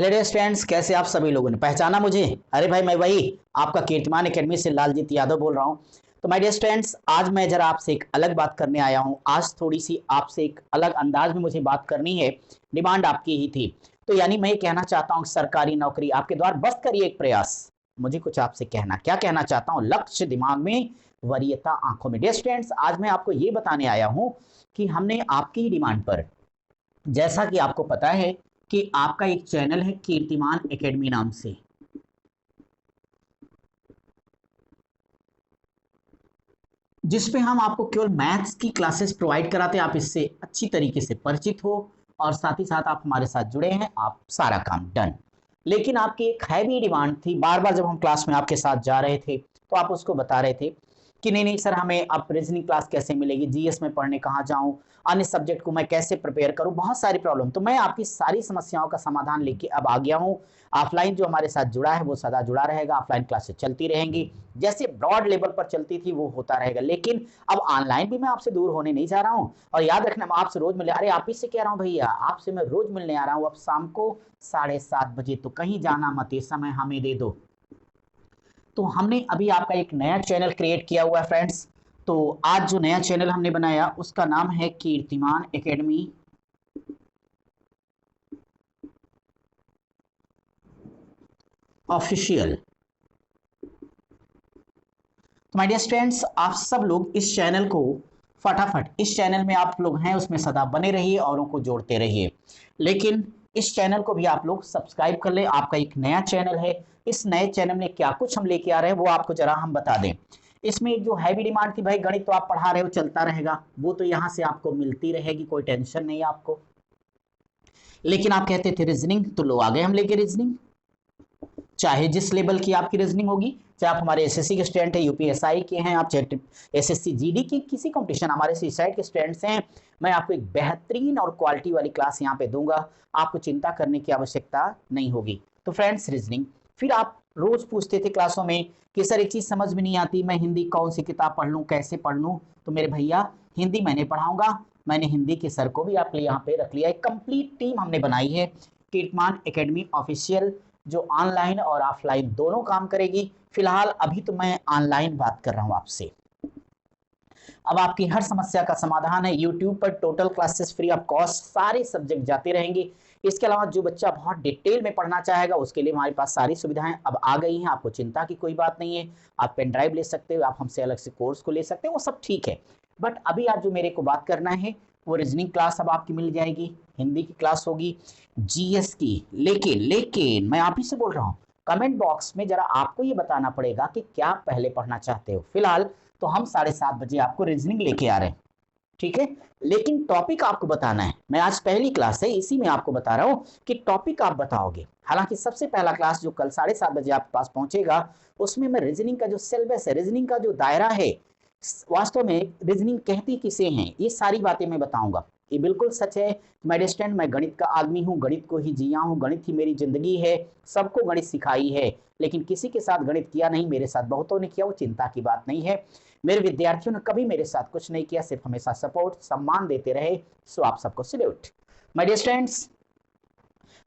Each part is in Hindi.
हेलो डियर स्टूडेंट्स, कैसे आप सभी लोगों ने पहचाना मुझे? अरे भाई, मैं वही आपका कीर्तिमान एकेडमी से लालजीत यादव बोल रहा हूँ। तो माय डियर स्टूडेंट्स, आज मैं जरा आपसे एक अलग बात करने आया हूँ। आज थोड़ी सी आपसे एक अलग अंदाज में मुझे बात करनी है। डिमांड आपकी ही थी। तो यानी मैं ये कहना चाहता हूँ, सरकारी नौकरी आपके द्वार बस करिए एक प्रयास। मुझे कुछ आपसे क्या कहना चाहता हूँ, लक्ष्य दिमाग में, वरीयता आंखों में। डियर स्टूडेंट्स, आज मैं आपको ये बताने आया हूँ कि हमने आपकी ही डिमांड पर, जैसा कि आपको पता है कि आपका एक चैनल है कीर्तिमान एकेडमी नाम से, जिसपे हम आपको केवल मैथ्स की क्लासेस प्रोवाइड कराते हैं। आप इससे अच्छी तरीके से परिचित हो और साथ ही साथ आप हमारे साथ जुड़े हैं, आप सारा काम डन। लेकिन आपकी एक हैवी डिमांड थी, बार बार जब हम क्लास में आपके साथ जा रहे थे तो आप उसको बता रहे थे कि नहीं नहीं सर, हमें अब रीजनिंग क्लास कैसे मिलेगी, जीएस में पढ़ने कहाँ जाऊं, अन्य सब्जेक्ट को मैं कैसे प्रिपेयर करूं, बहुत सारी प्रॉब्लम। तो मैं आपकी सारी समस्याओं का समाधान लेके अब आ गया हूं। ऑफलाइन जो हमारे साथ जुड़ा है वो सदा जुड़ा रहेगा, ऑफलाइन क्लासेस चलती रहेंगी, जैसे ब्रॉड लेवल पर चलती थी वो होता रहेगा। लेकिन अब ऑनलाइन भी मैं आपसे दूर होने नहीं जा रहा हूं। और याद रखना, मैं आपसे रोज मिले, अरे आप ही से कह रहा हूं भैया, आपसे मैं रोज मिलने आ रहा हूं। अब शाम को 7:30 बजे, तो कहीं जाना मत, ये समय हमें दे दो। तो हमने अभी आपका एक नया चैनल क्रिएट किया हुआ है फ्रेंड्स। तो आज जो नया चैनल हमने बनाया उसका नाम है कीर्तिमान एकेडमी ऑफिशियल। तो माय डियर स्टूडेंट्स, आप सब लोग इस चैनल को फटाफट, इस चैनल में आप लोग हैं उसमें सदा बने रहिए, औरों को जोड़ते रहिए। लेकिन इस चैनल को भी आप लोग सब्सक्राइब कर ले, आपका एक नया चैनल है। इस नए चैनल में क्या कुछ हम लेके आ रहे हैं वो आपको जरा हम बता दें। इसमें जो हैवी डिमांड थी, भाई गणित तो आप पढ़ा रहे हो, चलता रहेगा, वो तो यहाँ से आपको मिलती रहेगी, कोई टेंशन नहीं आपको। लेकिन आप कहते थे रीजनिंग, तो लो आ गए हम लेके रीजनिंग। चाहे जिस लेवल की आपकी रीजनिंग होगी, चाहे आप हमारे एसएससी के स्टूडेंट हैं, यूपीएसआई के हैं, आप चाहे एसएससी जीडी की किसी कंपटीशन हमारे सीसाइड के स्टूडेंट्स हैं, मैं आपको एक बेहतरीन और क्वालिटी वाली क्लास यहाँ पे दूंगा। आपको चिंता करने की आवश्यकता नहीं होगी। तो फ्रेंड्स, रीजनिंग, फिर आप रोज पूछते थे क्लासों में कि सर एक चीज समझ में नहीं आती, मैं हिंदी कौन सी किताब पढ़ लूँ, कैसे पढ़ लूँ? तो मेरे भैया, हिंदी मैंने पढ़ाऊंगा। मैंने हिंदी के सर को भी आप यहाँ पे रख लिया, एक कंप्लीट टीम हमने बनाई है कीर्तिमान एकेडमी ऑफिशियल, जो ऑनलाइन और ऑफलाइन दोनों काम करेगी। फिलहाल अभी तो मैं ऑनलाइन बात कर रहा हूं आपसे। अब आपकी हर समस्या का समाधान है यूट्यूब पर, total classes free of cost, सारे सब्जेक्ट जाते रहेंगे। इसके अलावा जो बच्चा बहुत डिटेल में पढ़ना चाहेगा उसके लिए हमारे पास सारी सुविधाएं अब आ गई हैं, आपको चिंता की कोई बात नहीं है। आप पेन ड्राइव ले सकते हो, आप हमसे अलग से कोर्स को ले सकते हो, वो सब ठीक है। बट अभी आज जो मेरे को बात करना है वो रीजनिंग क्लास अब आपकी मिल जाएगी, हिंदी की क्लास होगी, जीएस की। लेकिन मैं आप ही से बोल रहा हूँ, कमेंट बॉक्स में जरा आपको ये बताना पड़ेगा कि क्या पहले पढ़ना चाहते हो। फिलहाल तो हम 7:30 बजे आपको रीजनिंग लेके आ रहे हैं, ठीक है? लेकिन टॉपिक आपको बताना है। मैं आज पहली क्लास है, इसी में आपको बता रहा हूं कि टॉपिक आप बताओगे। हालांकि सबसे पहला क्लास जो कल 7:30 बजे आपके पास पहुंचेगा, उसमें मैं रीजनिंग का जो सिलेबस है, रीजनिंग का जो दायरा है, वास्तव में रीजनिंग कहती किसे हैं, ये सारी बातें मैं बताऊंगा। ये बिल्कुल सच है, माय डियर स्टूडेंट, मैं गणित का आदमी हूँ, गणित को ही जिया हूँ, गणित ही मेरी जिंदगी है, सबको गणित सिखाई है। लेकिन किसी के साथ गणित किया नहीं, मेरे साथ बहुतों ने किया, वो चिंता की बात नहीं है। मेरे विद्यार्थियों ने कभी मेरे साथ कुछ नहीं किया, सिर्फ हमेशा सपोर्ट सम्मान देते रहे। सो आप सबको सैल्यूट माय डियर स्टूडेंट्स।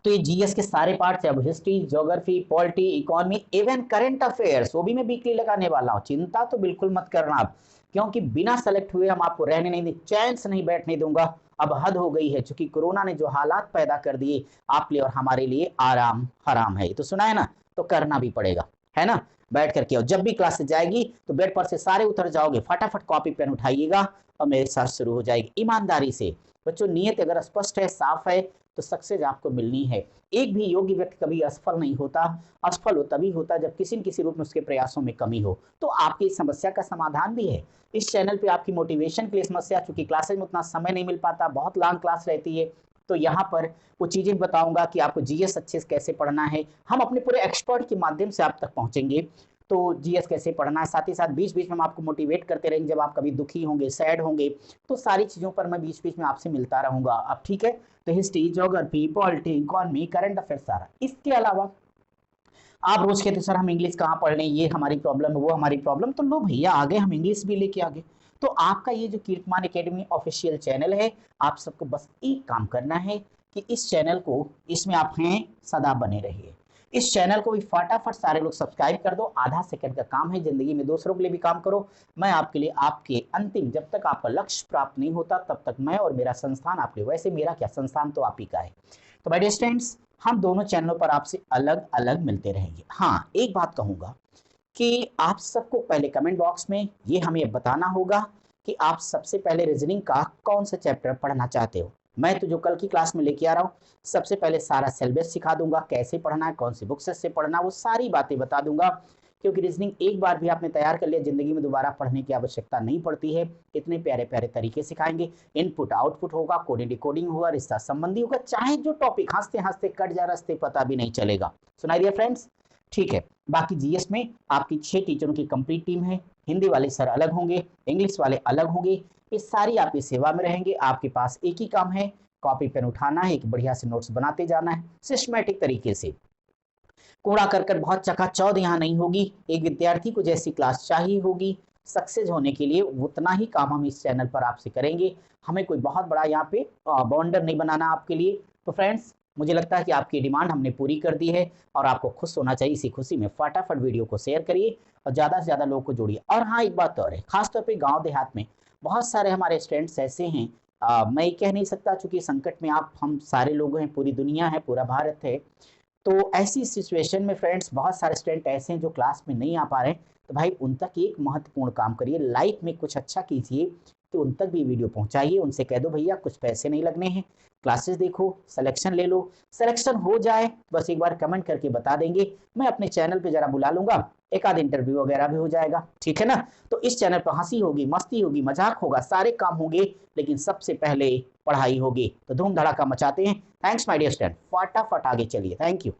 तो ये जीएस के सारे पार्ट, चाहे वो history, geography, polity, economy, even current affairs, वो भी मैं वीकली लगाने वाला हूँ। चिंता तो बिल्कुल मत करना आप, क्योंकि बिना सेलेक्ट हुए हम आपको रहने नहीं दें, चैन से नहीं बैठने दूंगा। अब हद हो गई है, क्योंकि कोरोना ने जो हालात पैदा कर दिए आपके लिए और हमारे लिए, आराम हराम है, ये तो सुना है ना, तो करना भी पड़ेगा, है ना? बैठ करके, और जब भी क्लास जाएगी तो बेड पर से सारे उतर जाओगे, फटाफट कॉपी पेन उठाइएगा और मेरे साथ शुरू हो जाएगी ईमानदारी से। बच्चों, नियत अगर स्पष्ट है, साफ है, तो सक्सेस आपको मिलनी है। एक भी योग्य व्यक्ति कभी असफल नहीं होता। असफल हो तभी होता जब किसी न किसी रूप में उसके प्रयासों में कमी हो। तो आपकी इस समस्या का समाधान भी है इस चैनल पे, आपकी मोटिवेशन के लिए समस्या, चूंकि क्लासेज में उतना समय नहीं मिल पाता, बहुत लॉन्ग क्लास रहती है, तो यहाँ पर वो चीजें बताऊंगा कि आपको जीएस अच्छे से कैसे पढ़ना है। हम अपने पूरे एक्सपर्ट के माध्यम से आप तक पहुंचेंगे। तो जीएस कैसे पढ़ना है, साथ ही साथ बीच बीच में हम आपको मोटिवेट करते रहेंगे, जब आप कभी दुखी होंगे, सैड होंगे, तो सारी चीजों पर मैं बीच बीच में आपसे मिलता रहूंगा। अब ठीक है? तो history, geography, polity, economy, current affair सारा। इसके अलावा आप रोज कहते सर हम इंग्लिश कहाँ पढ़ लें, ये हमारी प्रॉब्लम है, वो हमारी प्रॉब्लम, तो लो भैया, आगे हम इंग्लिश भी लेके आगे। तो आपका ये जो कीर्तिमान एकेडमी ऑफिशियल चैनल है, आप सबको बस एक काम करना है कि इस चैनल को, इसमें आप हैं सदा बने रहिए। इस चैनल को भी फटाफट सारे लोग सब्सक्राइब कर दो। आधा सेकंड का काम है, जिंदगी में दूसरों के लिए भी काम करो। मैं आपके लिए, आपके अंतिम, जब तक आपका लक्ष्य प्राप्त नहीं होता तब तक मैं और मेरा संस्थान आपके लिए, वैसे मेरा क्या, संस्थान तो आप ही का है। तो माय डियर स्टूडेंट्स, हम दोनों चैनलों पर आपसे अलग अलग मिलते रहेंगे। हाँ, एक बात कहूंगा कि आप सबको पहले कमेंट बॉक्स में ये हमें बताना होगा कि आप सबसे पहले रीजनिंग का कौन सा चैप्टर पढ़ना चाहते हो। मैं तो जो कल की क्लास में लेके आ रहा हूँ, सबसे पहले सारा सिलेबस सिखा दूंगा, कैसे पढ़ना है, कौन सी बुक से पढ़ना, वो सारी बातें बता दूंगा। क्योंकि रीजनिंग एक बार भी आपने तैयार कर लिया, जिंदगी में दोबारा पढ़ने की आवश्यकता नहीं पड़ती है। इतने प्यारे प्यारे तरीके सिखाएंगे, इनपुट आउटपुट होगा, कोडिंग डिकोडिंग होगा, रिश्ता संबंधी होगा, चाहे जो टॉपिक हंसते हंसते कट जा, रास्ते पता भी नहीं चलेगा। सुनाई दिया फ्रेंड्स? ठीक है। बाकी जीएस में आपकी 6 टीचरों की कंप्लीट टीम है। हिंदी वाले सर अलग होंगे, इंग्लिश वाले अलग होंगे, ये सारी आपकी सेवा में रहेंगे। आपके पास एक ही काम है, कॉपी पेन उठाना है, एक बढ़िया से नोट्स बनाते जाना है सिस्टमैटिक तरीके से। कूड़ा करकट बहुत चकाचौंध यहाँ नहीं होगी। एक विद्यार्थी को जैसी क्लास चाहिए होगी सक्सेस होने के लिए, उतना ही काम हम इस चैनल पर आपसे करेंगे। हमें कोई बहुत बड़ा यहाँ पे बाउंडर नहीं बनाना आपके लिए। तो फ्रेंड्स, मुझे लगता है कि आपकी डिमांड हमने पूरी कर दी है और आपको खुश होना चाहिए। इसी खुशी में फटाफट वीडियो को शेयर करिए और ज़्यादा से ज़्यादा लोगों को जोड़िए। और हाँ, एक बात और है, खासतौर पर गाँव देहात में बहुत सारे हमारे स्टूडेंट्स ऐसे हैं, मैं कह नहीं सकता चूंकि संकट में आप हम सारे लोग हैं, पूरी दुनिया है, पूरा भारत है। तो ऐसी सिचुएशन में फ्रेंड्स, बहुत सारे स्टूडेंट ऐसे हैं जो क्लास में नहीं आ पा रहे हैं। तो भाई, उन तक एक महत्वपूर्ण काम करिए, लाइफ में कुछ अच्छा कीजिए, तो उन तक भी वीडियो पहुंचाइए। उनसे कह दो भैया कुछ पैसे नहीं लगने हैं, क्लासेस देखो, सिलेक्शन ले लो। सिलेक्शन हो जाए बस एक बार कमेंट करके बता देंगे, मैं अपने चैनल पे जरा बुला लूंगा, एक आध इंटरव्यू वगैरह भी हो जाएगा, ठीक है ना। तो इस चैनल पर हंसी होगी, मस्ती होगी, मजाक होगा, सारे काम होंगे, लेकिन सबसे पहले पढ़ाई होगी। तो धूम धड़ाका मचाते हैं। थैंक्स माय डियर स्टूडेंट, फटाफट आगे चलिए। Thank you.